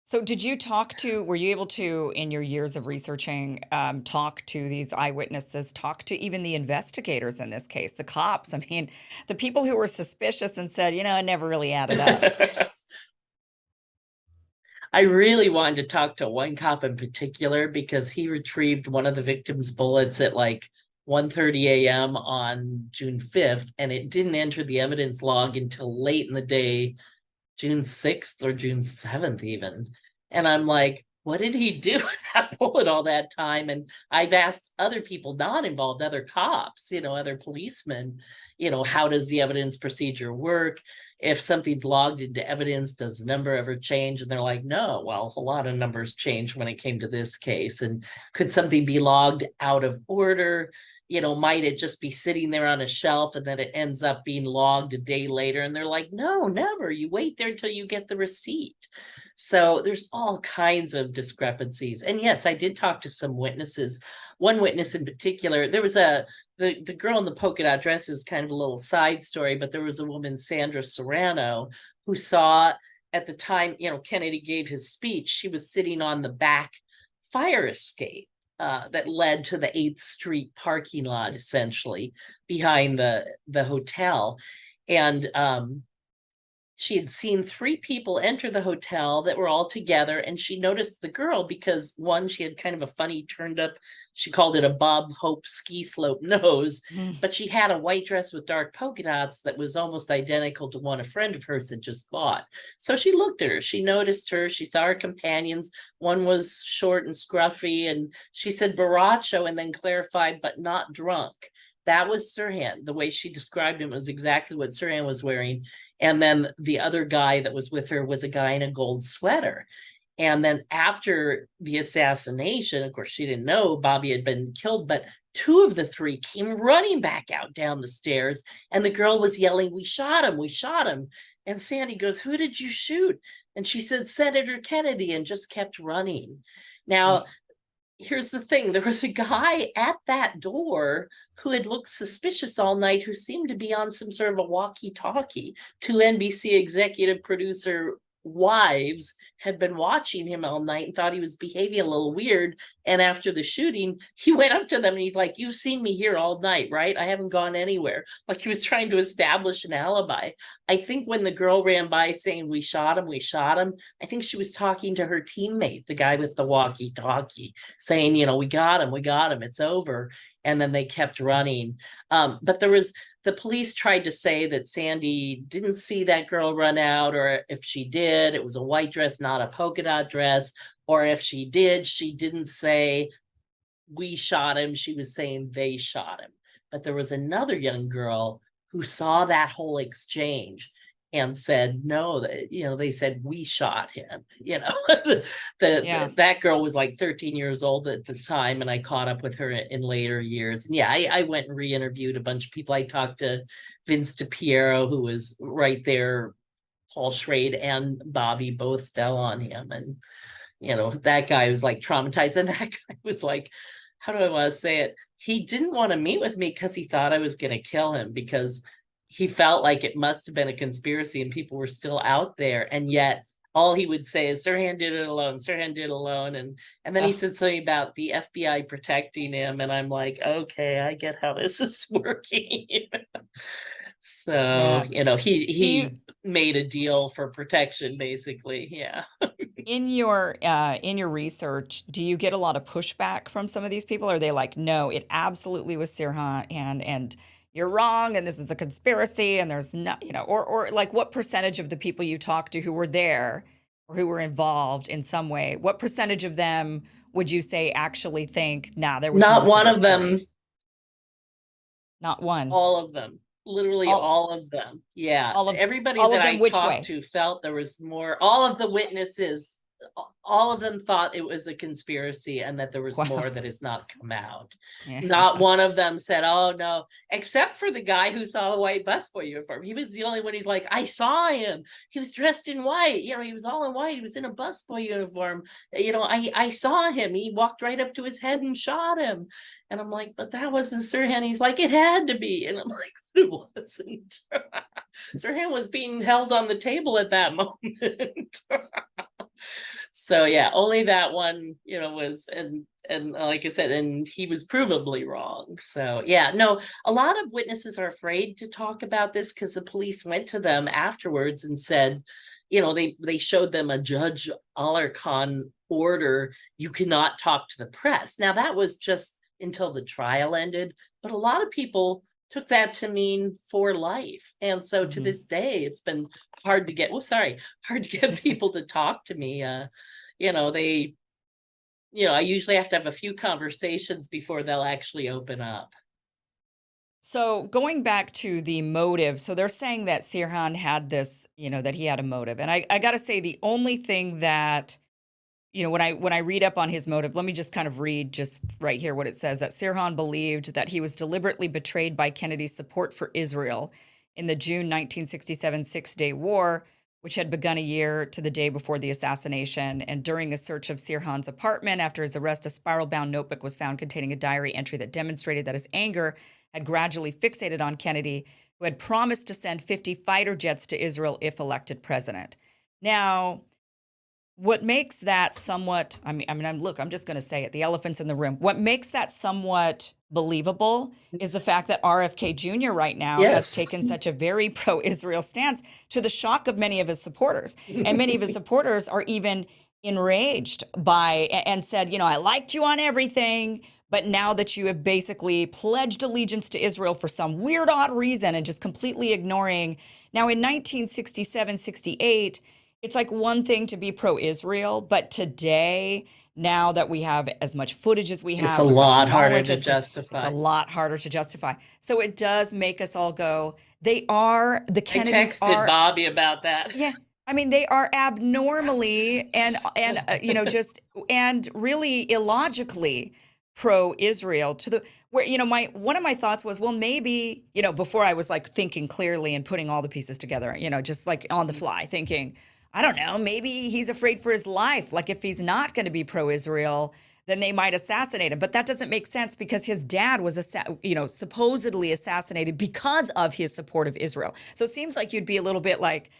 So were you able to, in your years of researching, talk to these eyewitnesses, talk to even the investigators in this case, the cops? I mean, the people who were suspicious and said, it never really added up. I really wanted to talk to one cop in particular because he retrieved one of the victim's bullets at like 1:30 a.m. on June 5th, and it didn't enter the evidence log until late in the day, June 6th or June 7th even. And I'm like, what did he do with that bullet all that time? And I've asked other people not involved, other cops, other policemen, how does the evidence procedure work? If something's logged into evidence, does the number ever change? And they're like, no, well, a lot of numbers changed when it came to this case. And could something be logged out of order? Might it just be sitting there on a shelf and then it ends up being logged a day later? And they're like, no, never. You wait there until you get the receipt. So there's all kinds of discrepancies. And yes, I did talk to some witnesses. One witness in particular, there was the girl in the polka dot dress is kind of a little side story, but there was a woman, Sandra Serrano, who saw at the time, Kennedy gave his speech, she was sitting on the back fire escape that led to the 8th Street parking lot, essentially behind the hotel. And she had seen 3 people enter the hotel that were all together, and she noticed the girl because one, she had kind of a funny turned up, she called it a Bob Hope ski slope nose, but she had a white dress with dark polka dots that was almost identical to one a friend of hers had just bought. So she looked at her, she noticed her, she saw her companions. One was short and scruffy, and she said Baracho and then clarified, but not drunk. That was Sirhan. The way she described him was exactly what Sirhan was wearing. And then the other guy that was with her was a guy in a gold sweater. And then after the assassination, of course, she didn't know Bobby had been killed, but 2 of the 3 came running back out down the stairs. And the girl was yelling, we shot him, we shot him. And Sandy goes, who did you shoot? And she said, Senator Kennedy, and just kept running. Now, here's the thing. There was a guy at that door who had looked suspicious all night, who seemed to be on some sort of a walkie-talkie to NBC executive producer wives had been watching him all night and thought he was behaving a little weird. And after the shooting, he went up to them and he's like, "You've seen me here all night, right? I haven't gone anywhere." Like he was trying to establish an alibi. I think when the girl ran by saying, "We shot him, we shot him," I think she was talking to her teammate, the guy with the walkie talkie, saying, "We got him, it's over." And then they kept running. But the police tried to say that Sandy didn't see that girl run out, or if she did, it was a white dress, not a polka dot dress. Or if she did, she didn't say, "We shot him." She was saying they shot him. But there was another young girl who saw that whole exchange and said, no, they said, "We shot him." That girl was like 13 years old at the time, and I caught up with her in later years. And yeah, I went and re-interviewed a bunch of people. I talked to Vince DiPiero, who was right there. Paul Schrade and Bobby both fell on him, and that guy was like traumatized. And that guy was like, how do I want to say it? He didn't want to meet with me because he thought I was going to kill him, because he felt like it must have been a conspiracy and people were still out there. And yet all he would say is, "Sirhan did it alone. Sirhan did it alone." And then he said something about the FBI protecting him. And I'm like, okay, I get how this is working. So, Yeah. he made a deal for protection, basically. Yeah. In your research, do you get a lot of pushback from some of these people? Are they like, "No, it absolutely was Sirhan, and you're wrong, and this is a conspiracy, and there's not," or like what percentage of the people you talk to who were there or who were involved in some way, what percentage of them would you say actually think, "Nah, there was Not more to one this of them. story"? Not one. All of them. Literally All all of them. Yeah. all of Everybody all of that them I which talked way? to felt there was more. All of the witnesses, all of them thought it was a conspiracy and that there was Wow. more that has not come out. Yeah. Not one of them said, "Oh no," except for the guy who saw a white busboy uniform. He was the only one. He's like, "I saw him. He was dressed in white. He was all in white. He was in a busboy uniform. I saw him. He walked right up to his head and shot him." And I'm like, "But that wasn't Sirhan." He's like, "It had to be." And I'm like, "It wasn't." Sirhan was being held on the table at that moment. So yeah, only that one, was, and like I said, and he was provably wrong. So yeah, no, a lot of witnesses are afraid to talk about this because the police went to them afterwards and said, they showed them a Judge Alarcon order, "You cannot talk to the press." Now that was just until the trial ended, but a lot of people took that to mean for life. And so to Mhm. this day, it's been hard to get, hard to get people to talk to me. They, I usually have to have a few conversations before they'll actually open up. So going back to the motive, so they're saying that Sirhan had this, that he had a motive. And I gotta say, the only thing that, when I read up on his motive, let me just kind of read just right here what it says, that Sirhan believed that he was deliberately betrayed by Kennedy's support for Israel in the June 1967 Six-Day War, which had begun a year to the day before the assassination. And during a search of Sirhan's apartment after his arrest, a spiral-bound notebook was found containing a diary entry that demonstrated that his anger had gradually fixated on Kennedy, who had promised to send 50 fighter jets to Israel if elected president. Now, what makes that somewhat, I'm just going to say it, the elephant's in the room. What makes that somewhat believable is the fact that RFK Jr. right now has Yes. taken such a very pro-Israel stance, to the shock of many of his supporters. And many of his supporters are even enraged by and said, "I liked you on everything, but now that you have basically pledged allegiance to Israel for some weird, odd reason and just completely ignoring." Now, in 1967, 68, it's like one thing to be pro-Israel, but today, now that we have as much footage as we It's a have, as much lot harder knowledge to as it's a justify. lot harder to justify. So it does make us all go, the I Kennedys texted are, Bobby about that. yeah. I mean, they are abnormally and just and really illogically pro-Israel, to the where my one of my thoughts was, well, maybe, before I was like thinking clearly and putting all the pieces together, just like on the fly thinking, I don't know, maybe he's afraid for his life. Like if he's not going to be pro-Israel, then they might assassinate him. But that doesn't make sense because his dad was, supposedly assassinated because of his support of Israel. So it seems like you'd be a little bit like,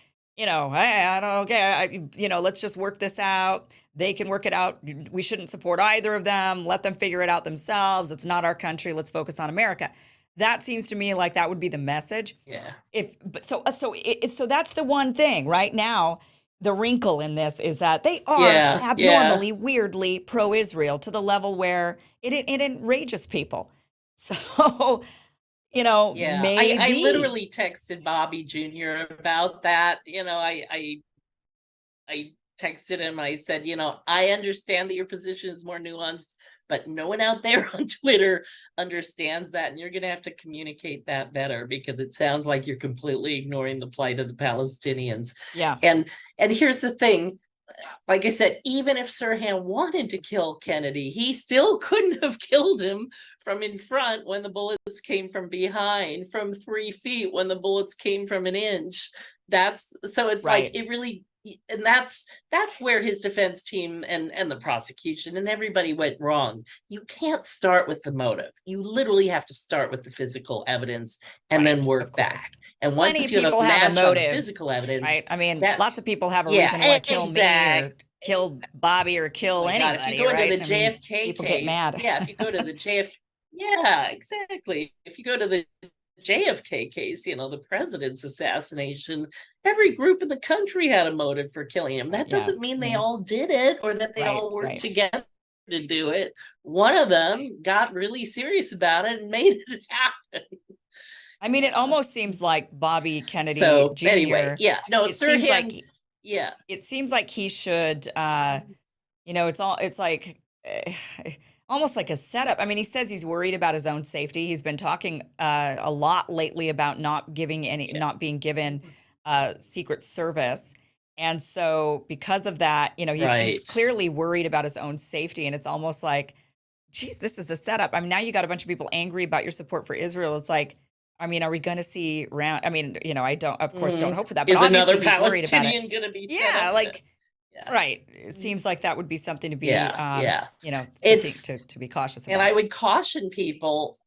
I don't, okay, let's just work this out. They can work it out. We shouldn't support either of them. Let them figure it out themselves. It's not our country. Let's focus on America. That seems to me like that would be the message. Yeah. So that's the one thing right now. The wrinkle in this is that they are Yeah. Yeah. abnormally, weirdly pro-Israel to the level where it enrages people. So, Yeah. I maybe. literally texted Bobby Jr. about that. I texted him. I said, I understand that your position is more nuanced, but no one out there on Twitter understands that. And you're going to have to communicate that better, because it sounds like you're completely ignoring the plight of the Palestinians. Yeah. And here's the thing. Like I said, even if Sirhan wanted to kill Kennedy, he still couldn't have killed him from in front when the bullets came from behind, from 3 feet when the bullets came from an inch. It's like Right. it really, and that's where his defense team and the prosecution and everybody went wrong. You can't start with the motive. You literally have to start with the physical evidence and then Right. Of work back. course. And Plenty once of you have a people have a match on the motive, physical evidence, right? I mean, that lots of people have a reason to yeah, want to kill me exactly. or kill Bobby or Oh kill my God, if you anybody, go into right? the I mean, JFK people get case, mad. yeah, if you go to the JFK, yeah, exactly. If you go to the JFK case, the president's assassination, every group in the country had a motive for killing him. That Yeah. doesn't mean I they mean, all did it or that they right, all worked right. together to do it. One of them got really serious about it and made it happen. I mean, it almost seems like Bobby Kennedy So anyway, Jr. yeah, no, It seems like Sirhan, yeah. it seems like he should it's like almost like a setup. I mean, he says he's worried about his own safety. He's been talking a lot lately about not being given Secret Service. And so because of that, he's Right. clearly worried about his own safety. And it's almost like, geez, this is a setup. I mean, now you got a bunch of people angry about your support for Israel. It's like, I mean, are we going to see round? I mean, I don't, of course, don't hope for that, but Is another obviously he's worried about it. Palestinian going to be set Yeah, up? like, Yeah. right. It seems like that would be something to be, Yeah, yeah. to think It's to be cautious and I about. would caution people.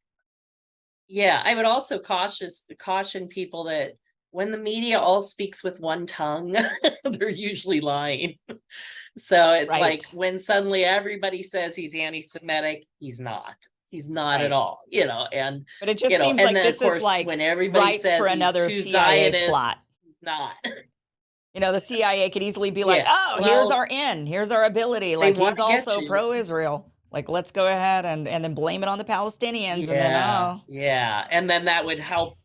Yeah, I would also caution people that when the media all speaks with one tongue, they're usually lying. So it's like Right, when suddenly everybody says he's anti-Semitic, he's not. He's not at right. all, and But it just seems and like then of this is course like when everybody ripe for says he's another too CIA Zionist, plot. he's not. The CIA could easily be like, Yeah. oh, here's Well, our in, here's our ability. they Like want he's to get also you. pro-Israel. Like, let's go ahead and then blame it on the Palestinians. And then, Yeah, oh, yeah. And then that would help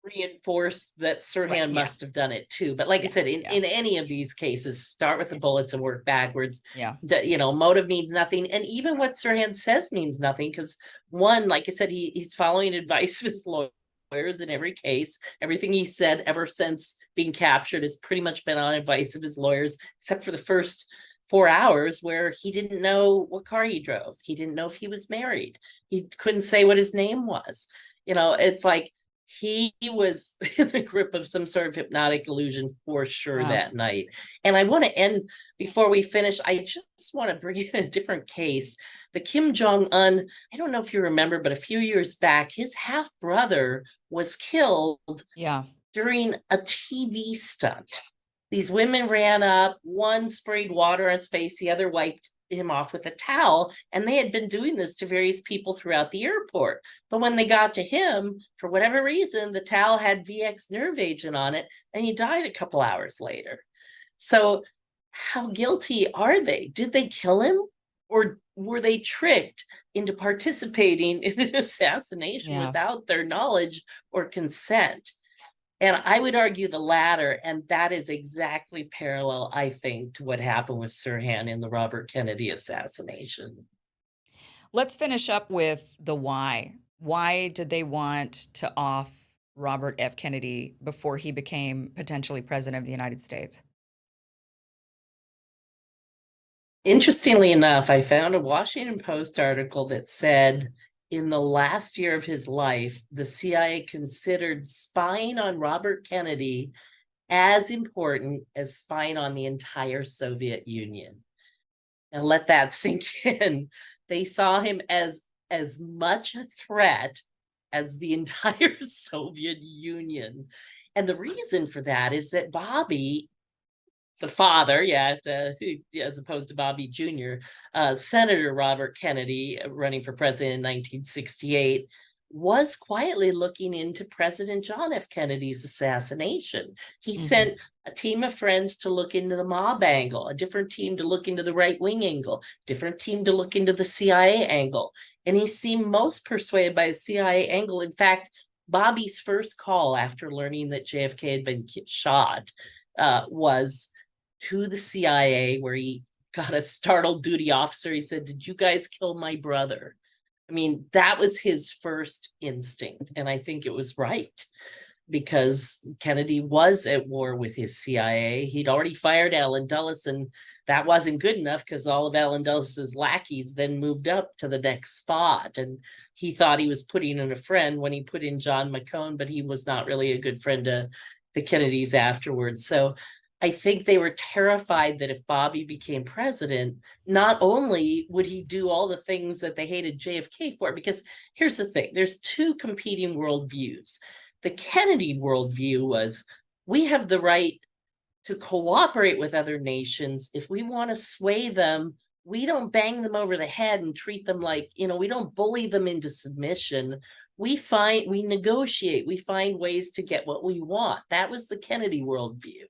reinforce that right. Sirhan Yeah, must have done it too. But like I yeah, said, yeah, in any of these cases, start with the bullets and work backwards. yeah, Motive means nothing. And even what Sirhan says means nothing, because one, like I said, he's following advice of his lawyers in every case. Everything he said ever since being captured has pretty much been on advice of his lawyers, except for the first 4 hours where he didn't know what car he drove. He didn't know if he was married. He couldn't say what his name was. It's like he was in the grip of some sort of hypnotic illusion for sure wow, that night. And I want to end before we finish. I just want to bring in a different case. The Kim Jong-un, I don't know if you remember, but a few years back, his half brother was killed yeah, during a TV stunt. These women ran up, one sprayed water on his face, the other wiped him off with a towel, and they had been doing this to various people throughout the airport. But when they got to him, for whatever reason, the towel had VX nerve agent on it, and he died a couple hours later. So how guilty are they? Did they kill him? Or were they tricked into participating in an assassination yeah. without their knowledge or consent? And I would argue the latter, and that is exactly parallel, I think, to what happened with Sirhan in the Robert Kennedy assassination. Let's finish up with the why. Why did they want to off Robert F. Kennedy before he became potentially president of the United States? Interestingly enough, I found a Washington Post article that said in the last year of his life, the CIA considered spying on Robert Kennedy as important as spying on the entire Soviet Union. And let that sink in. They saw him as much a threat as the entire Soviet Union. And the reason for that is that Bobby the father, yeah, as opposed to Bobby Jr., Senator Robert Kennedy, running for president in 1968, was quietly looking into President John F. Kennedy's assassination. He Hmm. sent a team of friends to look into the mob angle, a different team to look into the right wing angle, different team to look into the CIA angle. And he seemed most persuaded by the CIA angle. In fact, Bobby's first call after learning that JFK had been shot was to the CIA, where he got a startled duty officer. He said, "Did you guys kill my brother?" I mean, that was his first instinct. And I think it was right, because Kennedy was at war with his CIA. He'd already fired Allen Dulles, and that wasn't good enough because all of Allen Dulles's lackeys then moved up to the next spot. And he thought he was putting in a friend when he put in John McCone, but he was not really a good friend to the Kennedys afterwards. So I think they were terrified that if Bobby became president, not only would he do all the things that they hated JFK for, because here's the thing, there's two competing worldviews. The Kennedy worldview was, we have the right to cooperate with other nations. If we want to sway them, we don't bang them over the head and treat them like, we don't bully them into submission. We negotiate, we find ways to get what we want. That was the Kennedy worldview.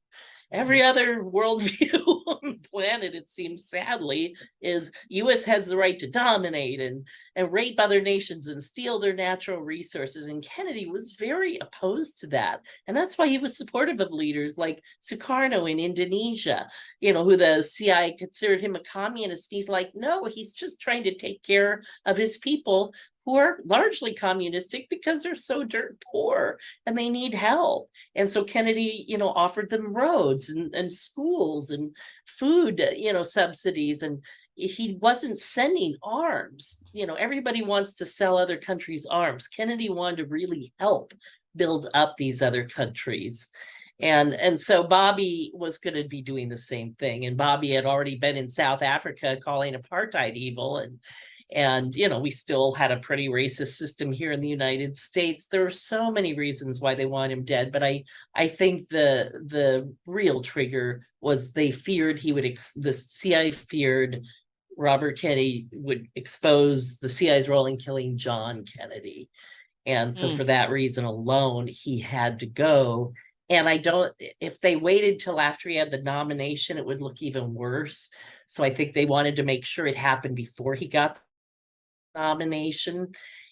Every other worldview on the planet, it seems, sadly, is US has the right to dominate and rape other nations and steal their natural resources. And Kennedy was very opposed to that. And that's why he was supportive of leaders like Sukarno in Indonesia, who the CIA considered him a communist. He's like, no, he's just trying to take care of his people, who are largely communistic because they're so dirt poor and they need help. And so Kennedy, offered them roads and schools and food, subsidies. And he wasn't sending arms. Everybody wants to sell other countries arms. Kennedy wanted to really help build up these other countries. And so Bobby was going to be doing the same thing. And Bobby had already been in South Africa calling apartheid evil, and we still had a pretty racist system here in the United States. There were so many reasons why they want him dead, but I think the real trigger was they feared the CIA feared Robert Kennedy would expose the CIA's role in killing John Kennedy. And so for that reason alone, he had to go. And if they waited till after he had the nomination, it would look even worse. So I think they wanted to make sure it happened before he got nomination.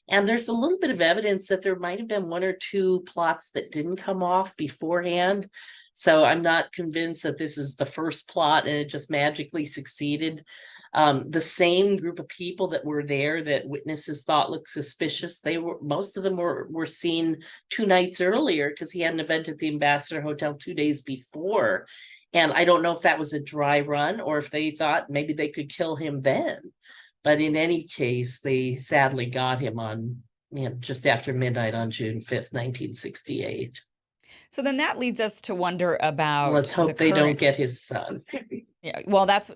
And there's a little bit of evidence that there might have been one or two plots that didn't come off beforehand. So I'm not convinced that this is the first plot and it just magically succeeded. The same group of people that were there that witnesses thought looked suspicious, most of them were seen 2 nights earlier, because he had an event at the Ambassador Hotel 2 days before. And I don't know if that was a dry run or if they thought maybe they could kill him then. But in any case, they sadly got him on, just after midnight on June 5th, 1968. So then that leads us to wonder about Let's the hope they don't current. get his son. Yeah, well, that's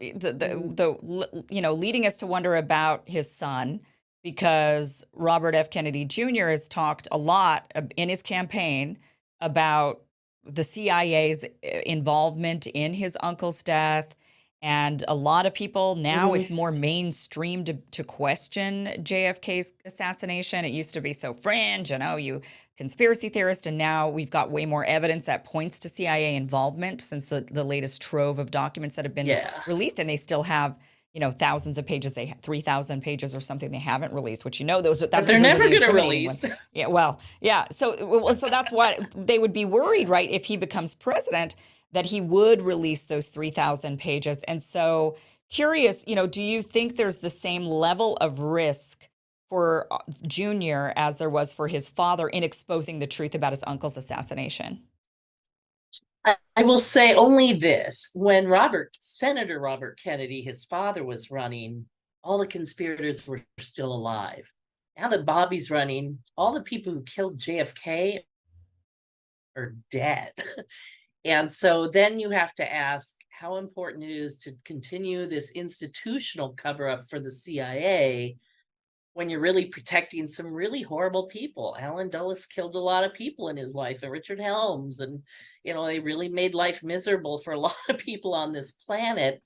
leading us to wonder about his son, because Robert F. Kennedy Jr. has talked a lot in his campaign about the CIA's involvement in his uncle's death. And a lot of people now, it's more mainstream to question JFK's assassination. It used to be so fringe and, oh, you conspiracy theorist. And now we've got way more evidence that points to CIA involvement since the latest trove of documents that have been released. And they still have, thousands of pages, 3,000 pages or something they haven't released, which, But they're never going to release. Yeah, well, yeah. So that's why they would be worried, right, if he becomes president, that he would release those 3,000 pages. And so curious, do you think there's the same level of risk for Junior as there was for his father in exposing the truth about his uncle's assassination? I will say only this. When Senator Robert Kennedy, his father, was running, all the conspirators were still alive. Now that Bobby's running, all the people who killed JFK are dead. And so then you have to ask how important it is to continue this institutional cover up for the CIA when you're really protecting some really horrible people. Alan Dulles killed a lot of people in his life, and Richard Helms, and they really made life miserable for a lot of people on this planet.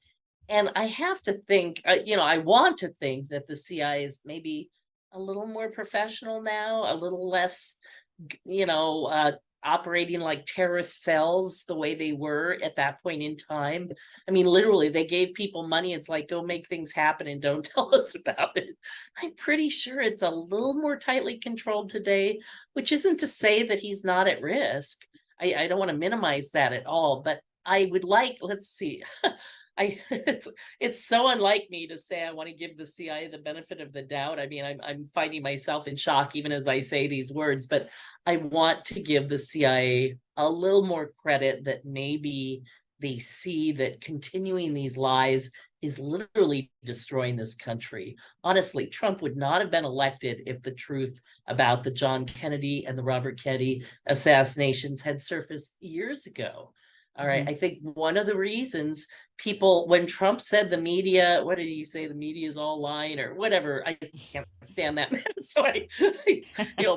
And I have to think, I want to think that the CIA is maybe a little more professional now, a little less, operating like terrorist cells the way they were at that point in time. I mean, literally, they gave people money. It's like, go make things happen and don't tell us about it. I'm pretty sure it's a little more tightly controlled today, which isn't to say that he's not at risk. I don't want to minimize that at all, but I would like, let's see. It's so unlike me to say I want to give the CIA the benefit of the doubt. I mean, I'm finding myself in shock even as I say these words, but I want to give the CIA a little more credit that maybe they see that continuing these lies is literally destroying this country. Honestly, Trump would not have been elected if the truth about the John Kennedy and the Robert Kennedy assassinations had surfaced years ago. All right. Mhm. I think one of the reasons people, when Trump said the media, what did he say? The media is all lying or whatever. I can't stand that man. So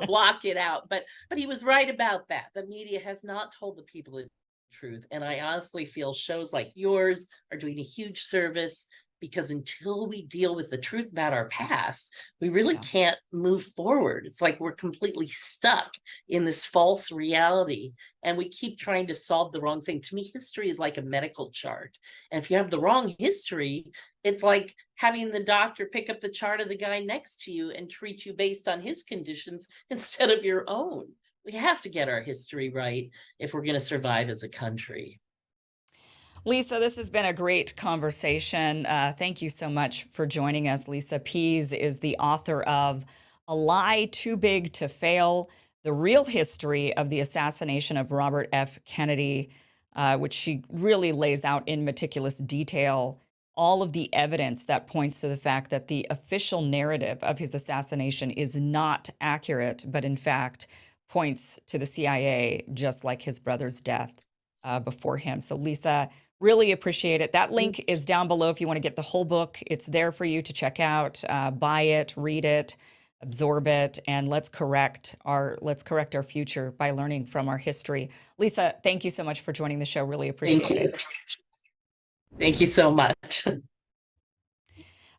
block it out. But he was right about that. The media has not told the people the truth. And I honestly feel shows like yours are doing a huge service, because until we deal with the truth about our past, we really Yeah. can't move forward. It's like we're completely stuck in this false reality, and we keep trying to solve the wrong thing. To me, history is like a medical chart. And if you have the wrong history, it's like having the doctor pick up the chart of the guy next to you and treat you based on his conditions instead of your own. We have to get our history right if we're going to survive as a country. Lisa, this has been a great conversation. Thank you so much for joining us. Lisa Pease is the author of A Lie Too Big to Fail: The Real History of the Assassination of Robert F. Kennedy, which she really lays out in meticulous detail all of the evidence that points to the fact that the official narrative of his assassination is not accurate, but in fact points to the CIA, just like his brother's death before him. So, Lisa, really appreciate it. That link is down below if you want to get the whole book. It's there for you to check out, buy it, read it, absorb it, and let's correct our future by learning from our history. Lisa, thank you so much for joining the show. Really Thank appreciate you. it. Thank you so much.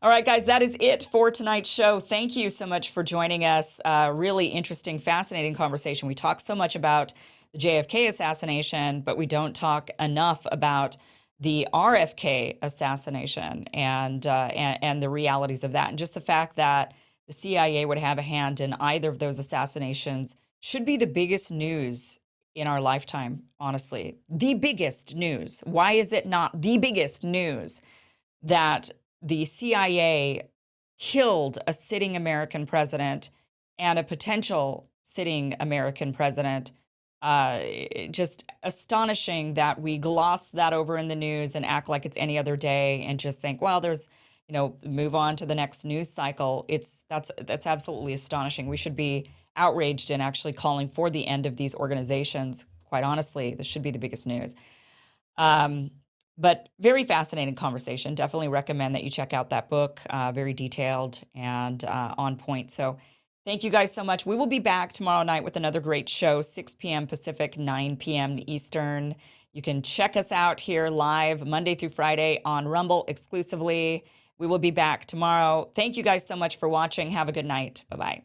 All right, guys, that is it for tonight's show. Thank you so much for joining us. Really interesting, fascinating conversation. We talk so much about the JFK assassination, but we don't talk enough about the RFK assassination and the realities of that, and just the fact that the CIA would have a hand in either of those assassinations should be the biggest news in our lifetime. Honestly, the biggest news. Why is it not the biggest news that the CIA killed a sitting American president and a potential sitting American president? Just astonishing that we gloss that over in the news and act like it's any other day and just think, well, there's, move on to the next news cycle. That's absolutely astonishing. We should be outraged and actually calling for the end of these organizations. Quite honestly, this should be the biggest news. But very fascinating conversation. Definitely recommend that you check out that book. Very detailed and on point. So thank you guys so much. We will be back tomorrow night with another great show, 6 p.m. Pacific, 9 p.m. Eastern. You can check us out here live Monday through Friday on Rumble exclusively. We will be back tomorrow. Thank you guys so much for watching. Have a good night. Bye-bye.